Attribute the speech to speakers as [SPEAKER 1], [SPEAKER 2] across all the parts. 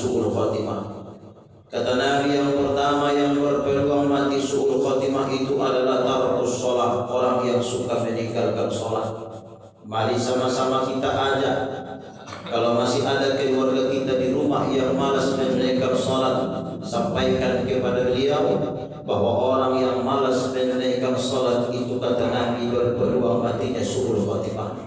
[SPEAKER 1] su'ul khatimah. Kata Nabi, yang pertama yang berpeluang mati su'ul khatimah itu adalah tarkus sholat, orang yang suka meninggalkan sholat. Mari sama-sama kita ajak, kalau masih ada keluarga kita di rumah yang malas menunaikan sholat, sampaikan kepada beliau bahwa orang yang malas menunaikan sholat itu, kata Nabi, berpeluang matinya su'ul khatimah.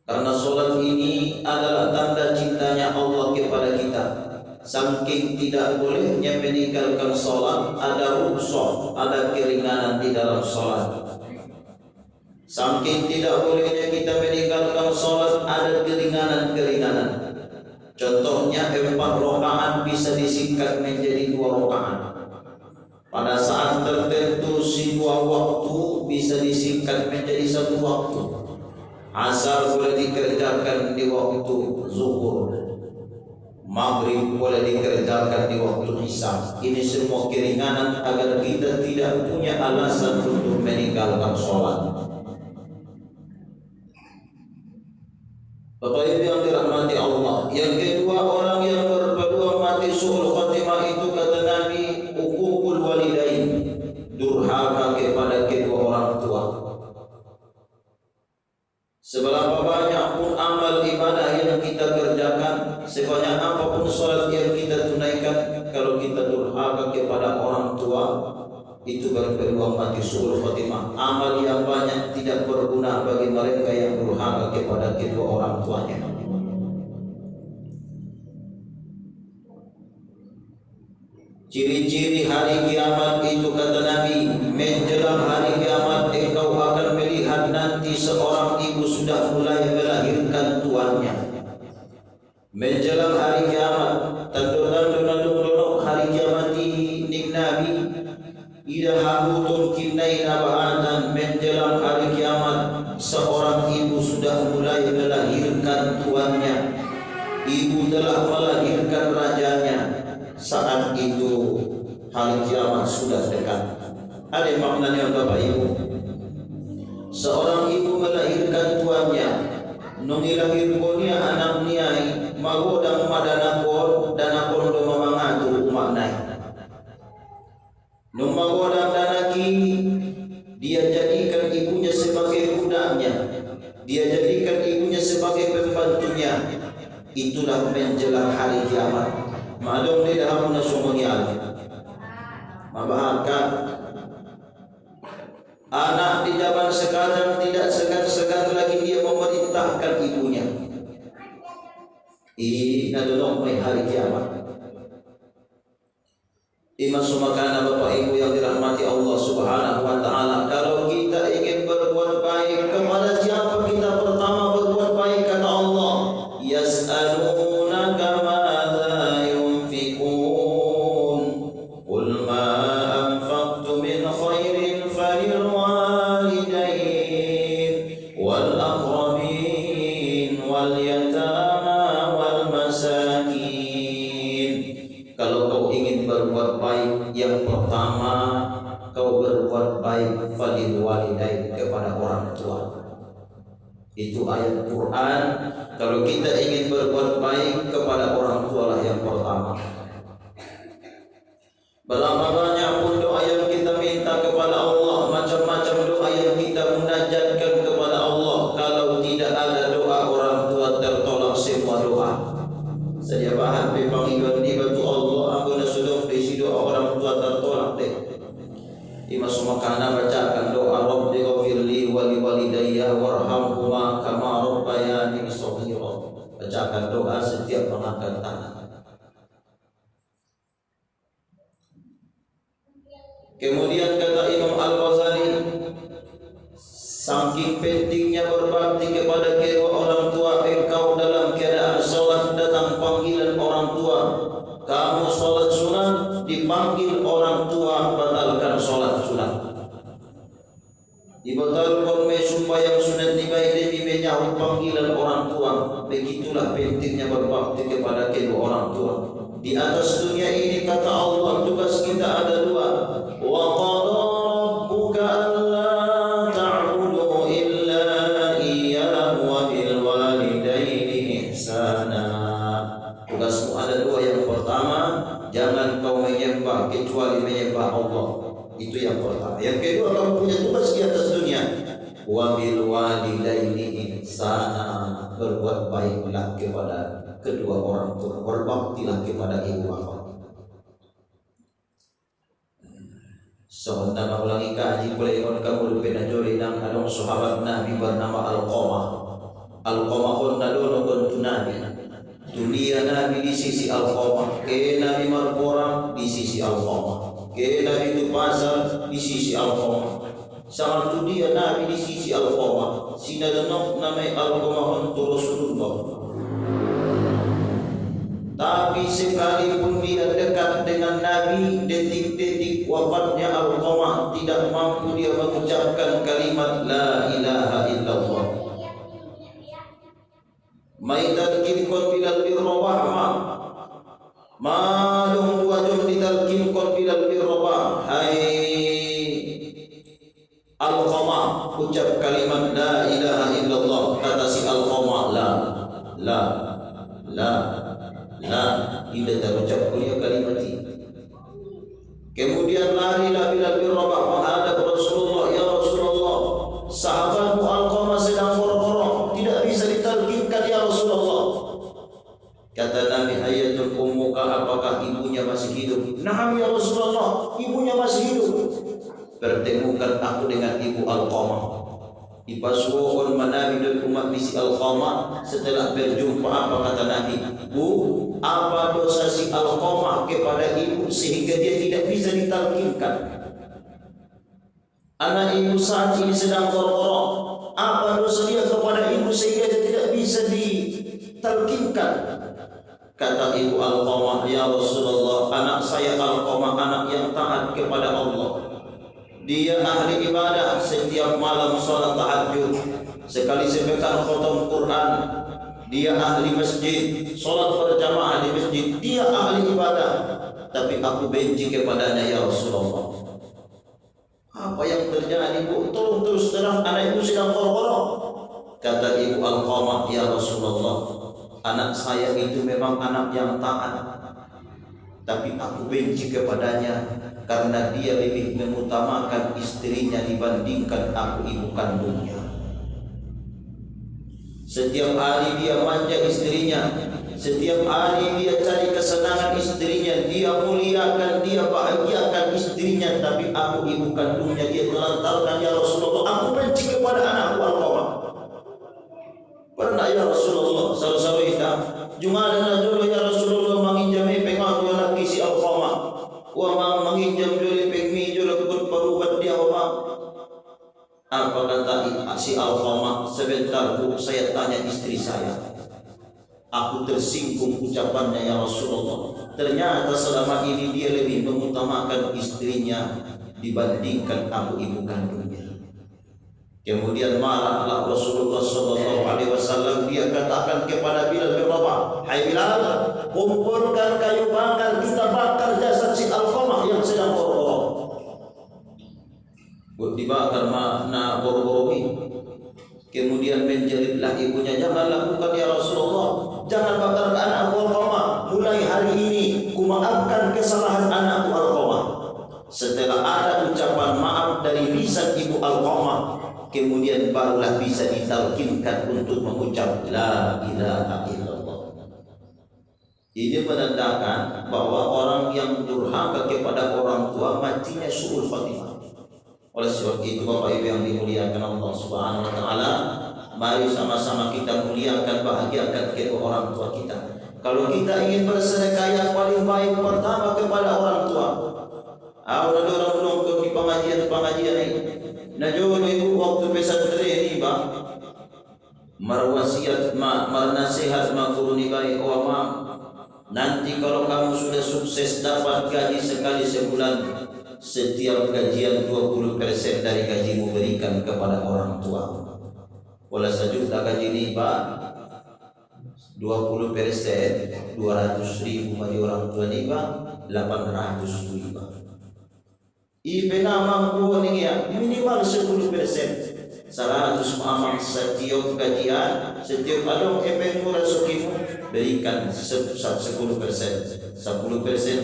[SPEAKER 1] Karena sholat ini adalah tanda cintanya Allah kepada kita. Saking tidak bolehnya meninggalkan sholat, ada rukhsah, ada keringanan di dalam sholat. Saking tidak bolehnya kita meninggalkan sholat, ada keringanan-keringanan. Contohnya 4 rakaat bisa disingkat menjadi 2 rakaat. Pada saat tertentu si 2 waktu bisa disingkat menjadi 1 waktu. Asar boleh dikerjakan di waktu zuhur, maghrib boleh dikerjakan di waktu isya. Ini semua keringanan agar kita tidak punya alasan untuk meninggalkan sholat. Bapak Ibu yang dirahmati Allah, yang kedua, orang yang berpeluang mati su'ul khatimah itu, kata Nabi, uququl walidain, durhaka kepada kedua orang tua. Seberapa banyak pun amal ibadah yang kita kerjakan, sebanyak apapun sholat yang kita tunaikan, kalau kita durhaka kepada orang tua, itu berpeluang mati su'ul khatimah. Amal yang banyak tidak berguna bagi mereka yang durhaka kepada kedua orang tuanya. Ciri-ciri hari kiamat itu, kata Nabi, menjelang hari kiamat engkau akan melihat nanti seorang ibu sudah mulai melahirkan tuannya. Menjelang hari kiamat, tanduk hari kiamat ning Nabi, ida habutun kinaina ba'atan, menjelang hari kiamat seorang ibu sudah mulai melahirkan tuannya. Ibu telah melahirkan rajanya. Saat itu hari kiamat sudah dekat. Ada maknanya Bapak Ibu. Seorang ibu melahirkan tuannya, nungi lahir konia anak niai, magodang madanakon danakon do mamangatur umaknai. Nung magodang danaki, dia jadikan ibunya sebagai budaknya, dia jadikan ibunya sebagai pembantunya. Itulah menjelang hari kiamat. Malum di dalam nasumonial, mabahkan anak di zaman sekarang tidak segan-segan lagi dia memerintahkan ibunya. Ini adalah hari kiamat. Imam sumakana Bapak Ibu yang dirahmati Allah Subhanahu wa taala, kalau kita ingin berbuat baik, kepada siapa kita pertama berbuat baik? Kata Allah, yas'alunaka madza yunfiqun, qul ma anfaqtum min khairin falil walidain wal aqrabin wal yatama wal masakin. Kalau kau ingin berbuat baik, yang pertama kau berbuat baik falil walidain, kepada orang tua. Itu ayat Quran. Kalau kita ingin berbuat baik, kepada orang tua lah yang pertama. Berapa banyak pun doa yang kita minta kepada Allah, macam-macam doa yang kita munajatkan kepada Allah, kalau tidak ada doa orang tua, tertolak semua doa. Saya bahan panggilan di batu Allah, aku sudah besi doa orang tua tertolak deh. Imam Sumakana bacakan doa Rabbi ghafirli wa li walidayya warhamhuma kama rabbayani shaghira. Bacakan doa setiap mengangkat tangan. Kemudian kata Imam Al-Ghazali, saking pentingnya berbakti kepada kedua orang tua, engkau dalam keadaan sholat datang panggilan orang tua, kamu sholat sunat dipanggil orang tua, batalkan sholat sunat. Dibatalkan supaya sunat dibaik demi menyahut panggilan orang tua. Begitulah pentingnya berbakti kepada kedua orang tua. Di atas dunia ini, kata Allah, tugas kita ada dua. Wa qadha rabbuka alla ta'budu illa iyyahu wa bil walidaini ihsana. akhirah. Yang kedua, kamu punya tugas di atas dunia. Wa bil walidaini ihsana, berbuat baiklah kepada kedua orang tua, berbaktilah kepada ibu bapa. Sementara ulangi kaji boleh on kamu pernah jori nang adong sahabat Nabi bernama Alqamah. Alqamah pun nadon kon Nabi. Dunia Nabi di sisi Alqamah, ke Nabi marporang di sisi Alqamah, ke Nabi itu pasar di sisi Alqamah. Sangat tu dia Nabi di sisi Alqamah. Sinadanok namai Alqamah untuk Rasulullah. Tapi sekalipun dia dekat dengan Nabi, detik-detik wafatnya Alqamah tidak mampu dia mengucapkan kalimat La ilaha illallah. Maitalkin kon bilal birrobah malum dua jom ditalkin kon bilal birrobah. Hai Alqamah, ucap kalimat La ilaha illallah. Kata si Alqamah, La tidak terucap kuliah kalimat ini. Kemudian larilah Bilal bin Rabah menghadap Rasulullah. Ya Rasulullah, sahabatmu Alqamah sedang borok-borok, tidak bisa ditalkinkan ya Rasulullah. Kata Nabi, hayatul ummuka, apakah ibunya masih hidup? Na'am ya Rasulullah, ibunya masih hidup. Pertemukan aku dengan ibu Alqamah. Ipasuhun manabi dan umat misi Alqamah. Setelah berjumpa, apa kata Nabi? Bu, apa dosa si Alqamah kepada ibu sehingga dia tidak bisa ditalkinkan? Anak ibu saat ini sedang borok-borok. Apa dosa dia kepada ibu sehingga dia tidak bisa ditalkinkan? Kata ibu Alqamah, ya Rasulullah, anak saya Alqamah anak yang taat kepada Allah. Dia ahli ibadah, setiap malam sholat tahajud, sekali sepekan khotam Quran. Dia ahli masjid, sholat berjamaah di masjid. Dia ahli ibadah, tapi aku benci kepadanya ya Rasulullah. Apa yang terjadi bu? Tolong terus terang, anak ibu sedang borok-borok. Kata ibu Alqamah, ya Rasulullah, anak saya itu memang anak yang taat, tapi aku benci kepadanya karena dia lebih mengutamakan istrinya dibandingkan aku ibu kandungnya. Setiap hari dia manja istrinya, setiap hari dia cari kesenangan istrinya, dia muliakan, dia bahagiakan istrinya, tapi aku ibu kandungnya dia telantarkan ya Rasulullah. Aku benci kepada anakku Alqamah. Pernah ya Rasulullah saru-saru hitam Jumadan dulu ya Rasulullah menginjami pengaku lagi si Alqamah. Wa menginjam juli pengmi juli kut perubat dia wa. Apa kata si Alqamah? Sebentar bu, saya tanya istri saya. Aku tersinggung ucapannya ya Rasulullah. Ternyata selama ini dia lebih mengutamakan istrinya dibandingkan aku ibu kandungnya. Kemudian marahlah Rasulullah SAW. Dia katakan kepada Bilal bin Rabah, hai Bilal, kumpulkan kayu bakar, kita bakar jasad si Alqamah yang sedang borok-borok. Dibakar makna borok-borok ini. Kemudian menjelitlah ibunya, jangan lakukan ya Rasulullah, jangan bakar ke anakku Alqamah. Mulai hari ini kumaafkan kesalahan anakku Alqamah. Setelah ada ucapan maaf dari lisan ibu Alqamah, kemudian barulah bisa ditalkinkan untuk mengucap La ilaha illallah. Ini menandakan bahwa orang yang durhaka kepada orang tua matinya su'ul khatimah. Oleh sebab itu Bapak Ibu yang dimuliakan Allah Subhanahu wa taala, mari sama-sama kita muliakan, bahagiakan kedua orang tua kita. Kalau kita ingin bersedekah yang paling baik, pertama kepada orang tua. Ada orang nongkrong di pengajian ini. Nah jauh ibu waktu pesantren ini bang, marwasiat marnasihat makuruni baik ma. Nanti kalau kamu sudah sukses dapat gaji sekali sebulan, setiap gajian 20% dari gajimu berikan kepada orang tua. Oleh sejuta gaji ini pak, 20% 200.000 bagi orang tua ini pak, 800.000. Ibu nama mampu nih ya minimal 10%. 100 mamang setiap gajian, setiap adong epenmu rasukimu berikan 10%. 10%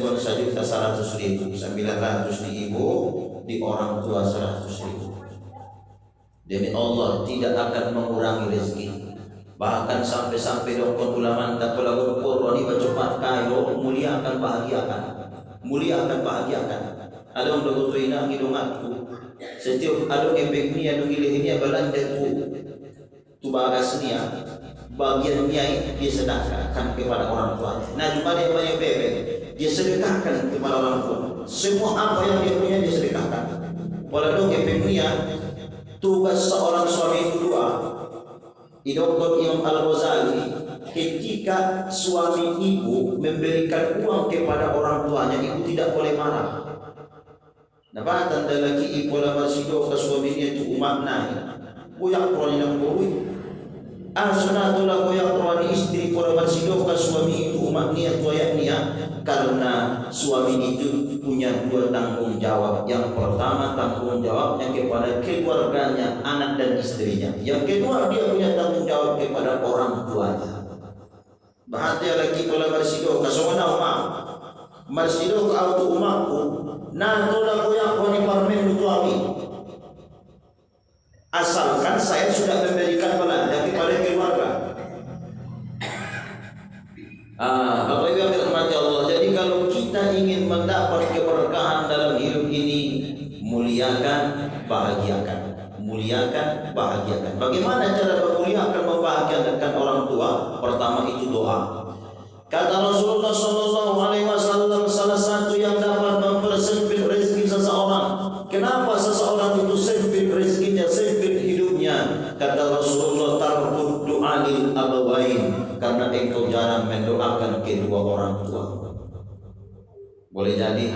[SPEAKER 1] pun 1.100.000, 900 di ibu, di orang tua 100.000. Demi Allah tidak akan mengurangi rezeki. Bahkan sampai-sampai dokon ulama tak lagu Qur'an ini cepat kayo mulia akan bahagiakan. Mulia akan bahagiakan. Ada yang dogo tuina ngidongatku. Setiap ada efek ni ada gilih ini belanja tu bagasnya bagian niai dia sedekahkan kepada orang tua. Nah cuma dia banyak bebek dia sedekahkan kepada orang tua. Semua apa yang dia punya dia sedekahkan. Walau efek ni tugas seorang suami kedua. Idokon Imam Al-Ghazali, ketika suami ibu memberikan uang kepada orang tuanya, ibu tidak boleh marah. Nah, tanda lagi ibu lamar sido ke suaminya itu umat nahi. Kuyak tuan yang berui. Sunatullah kuyak tuan istri lamar sido ke suami itu umat niat tuayak niat. Karena suami itu punya dua tanggung jawab. Yang pertama tanggung jawabnya kepada keluarganya, anak dan istrinya. Yang kedua dia punya tanggung jawab kepada orang tuanya. Bahagia lagi kalau marsido kasona umat, marsido ke auto umatku. Nah tola koyak koni parmen tuami. Asalkan saya sudah memberikan belanja kepada keluarga. Bapak Ibu yang dirahmati Allah, jadi kalau kita ingin mendapat keberkahan dalam hidup ini, muliakan, bahagiakan. Muliakan, bahagiakan. Bagaimana cara memuliakan, membahagiakan orang tua? Pertama itu doa. Kata Rasulullah SAW, salah satu yang dapat mempersempit rezeki seseorang. Kenapa seseorang itu sempit rezekinya, sempit hidupnya? Kata Rasulullah, tarkud doa lil abawain, karena engkau jarang mendoakan kedua orang tua. Boleh jadi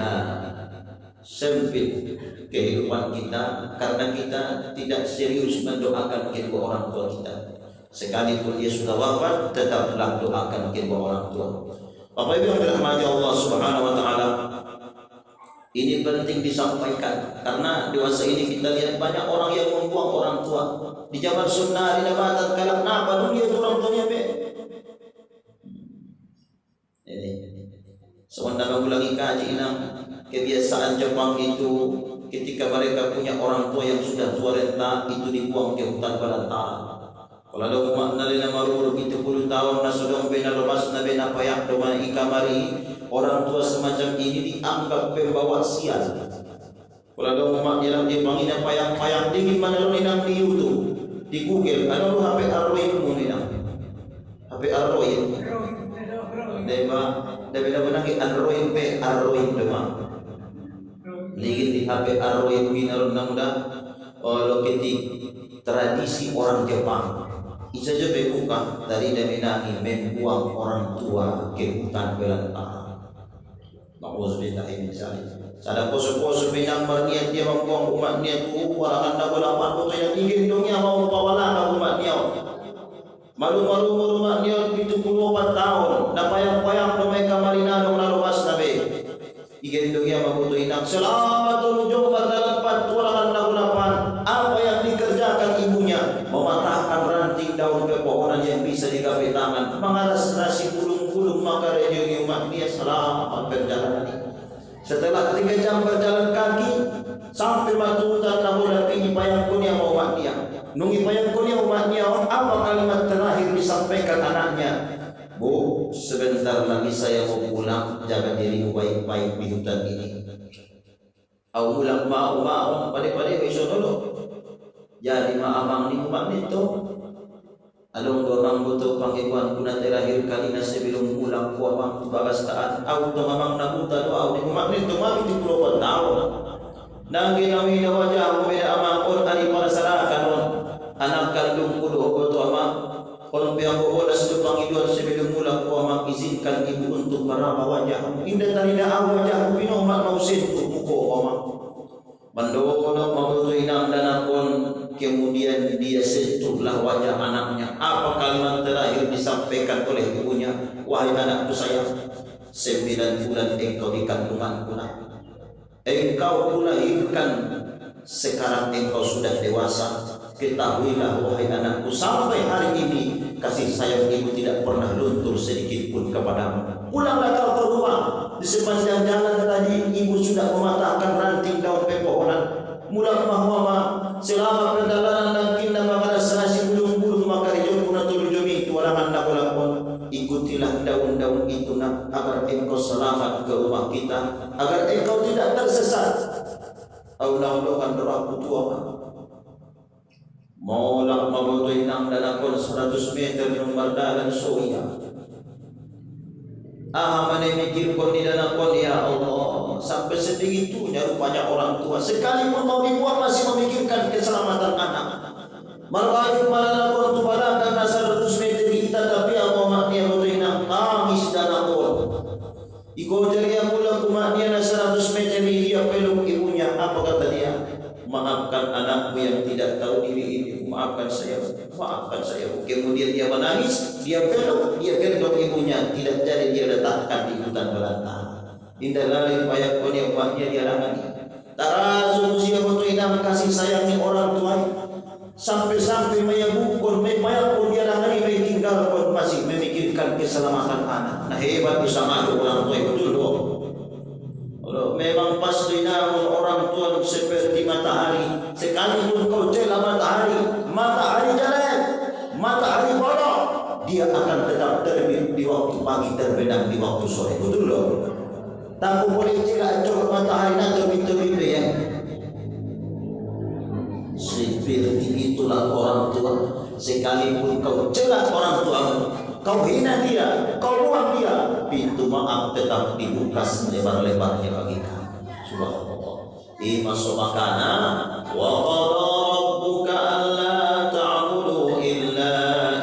[SPEAKER 1] sempit kehidupan kita karena kita tidak serius mendoakan kedua orang tua kita. Sekalipun dia sudah wafat, tetaplah doakan kedua orang tua. Bapak Ibu yang dirahmati Allah Subhanahu wa taala, ini penting disampaikan karena dewasa ini kita lihat banyak orang yang membuang orang tua. Di zaman sunnah di nabatan kalak napa dulu dia orang tuanya be. Ini sementara lagi kaji enam kebiasaan Jepang itu ketika mereka punya orang tua yang sudah tua renta itu dibuang ke hutan belantara. Kalau ada umat nalina maruru itu 10 tahun nasudong bena lemas na bena payak doma ikamari, orang tua semacam ini dianggap pembawa sial. Kalau ada umat yang dia pangina payak dingin mana lu inang di YouTube, di Google, ada lu HP Android mu inang. HP Android. Deba benang Android pe Android dema. Ligin di HP Android minarun namuda loketik tradisi orang Jepang. Isa je buka dari deminani membuang orang tua ke hutan belantara. Nauzubillah min dzalik. Sada poso-poso binang berniat dia membuang umat niat warangan na balapan puto yang ingin dunia mau pawala umat niat. Malu-malu umat niat 74 tahun. Napayang-payang dumay kamarinanong naluwas na be. Ingin dunia mabuto inang selamat tunjuk dalam 4 warangan na balapan. Apa yang dikerjakan ibunya? Mematahkan ranting daun pepohonan yang bisa digapai tangan, mengaras nasi gulung-gulung, maka rejeki umat dia selamat perjalanan ini. Setelah 3 jam berjalan kaki sampai batu hutan namun ini payangkun yang umat dia. Nungi payangkun yang umat dia, apa kalimat terakhir disampaikan anaknya? Bu, sebentar lagi saya mau pulang, jaga diri baik-baik di hutan ini. Aku pulang mau pada besok dulu. Jadi maamang ni umat nito. Along dorang butuh panggilan kuna terakhir kali na sebelum pulang ku amang bagas taat. Au to mamang nabuta do au ni umat nito mami 74 tahun. Nang ginawi na wajah mo may amang on ani para sarakan anak kandung ku do to amang. Kon piyang bolas do panggilan sebelum pulang ku amang izinkan ibu untuk meraba wajah. Indah tarina au wajah pino mak nausin ku muko amang. Mandolok mabuto inang danakon, kemudian dia sentuhlah wajah anaknya. Apa kalimat terakhir disampaikan oleh ibunya? Wahai anakku sayang, 9 bulan engkau di kandunganku nak. Engkau kulahirkan, sekarang engkau sudah dewasa. Ketahuilah wahai anakku, sampai hari ini kasih sayang ibu tidak pernah luntur sedikit pun kepadamu. Pulanglah kau ke rumah. Di sepanjang jalan tadi ibu sudah mematahkan ranting daun pepohonan. Mula mahmama selama perjalanan dan kinda makana serasi bulung-bulung maka rejokuna tulujumi tualangan nakolakon. Ikutilah daun-daun itu nak, agar engkau selamat ke rumah kita, agar engkau tidak tersesat. Aulang-ulangan doaku tua Maulak mabutuin nang dalakon 100 meter nomor dalan soya. Mana mikir kau di dalakon ya Allah. Sampai sebegitunya rupanya orang tua. Sekalipun mau dibuang masih memikirkan keselamatan anak. Marwahid malalakon tu balakan 100 meter kita, tapi Allah maknya butuin nang tangis dalakon. Iko jari mula kumaknya 100 meter dia peluk ibunya. Apa kata dia? Maafkan anakku yang tidak tahu diri ini. Maafkan saya, maafkan saya. Kemudian dia menangis, dia peluk, dia gendong ibunya. Tidak jadi dia letakkan di hutan belantara. Indah lalai banyak pun yang umatnya dia langani. Tarazum siya betul inang kasih sayangnya orang tua. Sampai-sampai mayabukon, mayapun dia langani, may tinggal pun masih memikirkan keselamatan anak. Nah hebat bisa ngadu orang tua, betul dong. Memang pasti namun orang tua seperti matahari. Sekalipun kau celah matahari jelek, matahari bodoh, dia akan tetap terbit di waktu pagi, terbenam di waktu sore. Betul loh. Tak boleh celah coba matahari nak terbit ya. Seperti itulah orang tua. Sekalipun kau celah orang tua, kau hina dia, kau buang dia, pintu maaf tetap dibuka selebar-lebarnya bagi kamu. Subhanallah. Ima subhakana wa qala rabbuka alla ta'budu illa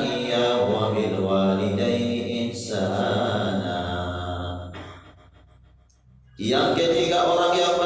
[SPEAKER 1] iyyahu wa bil walidaini ihsana. Yang ketiga orang yang